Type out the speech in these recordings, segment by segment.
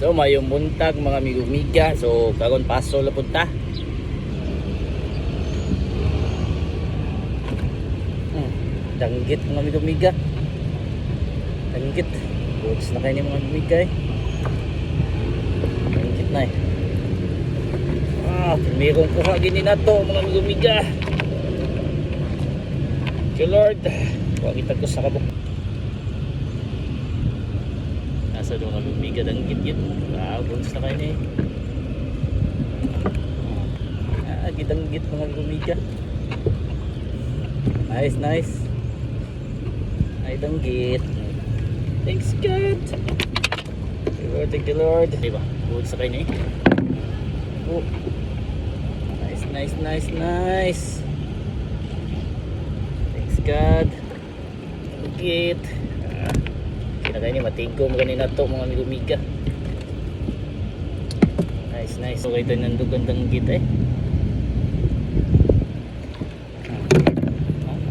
So mayong buntag mga amigo-amiga. So karon paso la punta. Danggit mga amigo-amiga. Danggit. Goods na kayo ni mga amigo eh. Danggit na eh. Primerong kuha gini na to mga amigo-amiga. Thank you Lord. Huwag itag ko sa kabuk. Nasa doon mga amigo-amiga danggit yun. Goods na kayo ni gidanggit mga amigo-amiga. Nice, nice. Ay danggit. Thanks God. Thank you Lord. Diba? Good sa kayo eh. Oh. Nice, nice, nice, nice. Thanks God. Danggit. Kinakaya ni matigom ganina to mga amigo-amiga. Nice, nice. Okay ito nandugan danggit eh.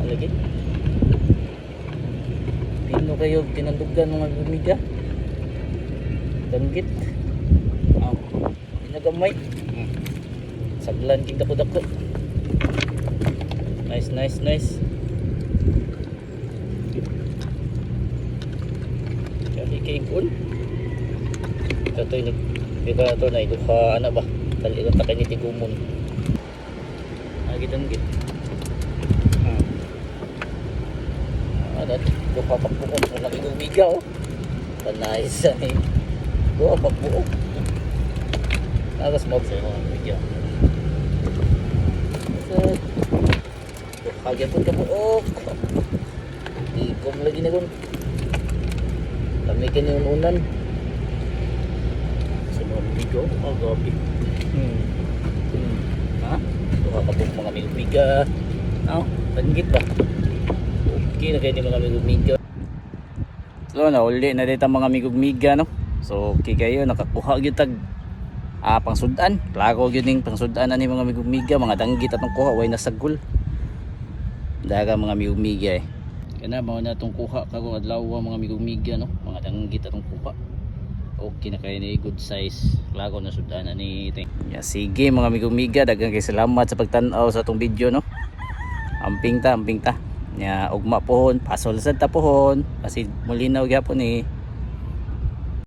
Lagi. Pino kayo tinandugan mga amiga. Danggit. Pinagamay. Saglan king dako-dako. Nice, nice, nice. Kali kay kun. Katoy diba to na iduha ana ba? Dali lang ta kay ni tigumon. Danggit. Duha pagbuok ng amigo-amiga oh. Panay sa eh. Duha pagbuok. Alas mo sa mga amiga. Duha gyapon ka buok. Igom lagi na gun. Kami kini unan. Sa mga amigo, gabi. Ha? Duha ka buok mga amigo-amiga. Danggit ba? Okay na kayo ni mga amigo-amiga. So nauli na dito mga amigo-amiga no. So okay kayo nakakuha gyud tag pangsudan. Klaro gyud ning pangsudan ani mga amigo-amiga, mga danggit atong kuha way nasagol. Daga mga amigo-amiga eh. Kana mao na tong kuha karong adlaw mga amigo-amiga no. Mga danggit atong kuha. Okay na kayo ni good size. Klaro na sudan ani ting. Yeah, sige mga amigo-amiga, daghang kay salamat sa pagtan-aw sa atong video no. Amping ta. Nya ugma pohon, pasol sad ta pohon, kasi mulinaw gyapon eh.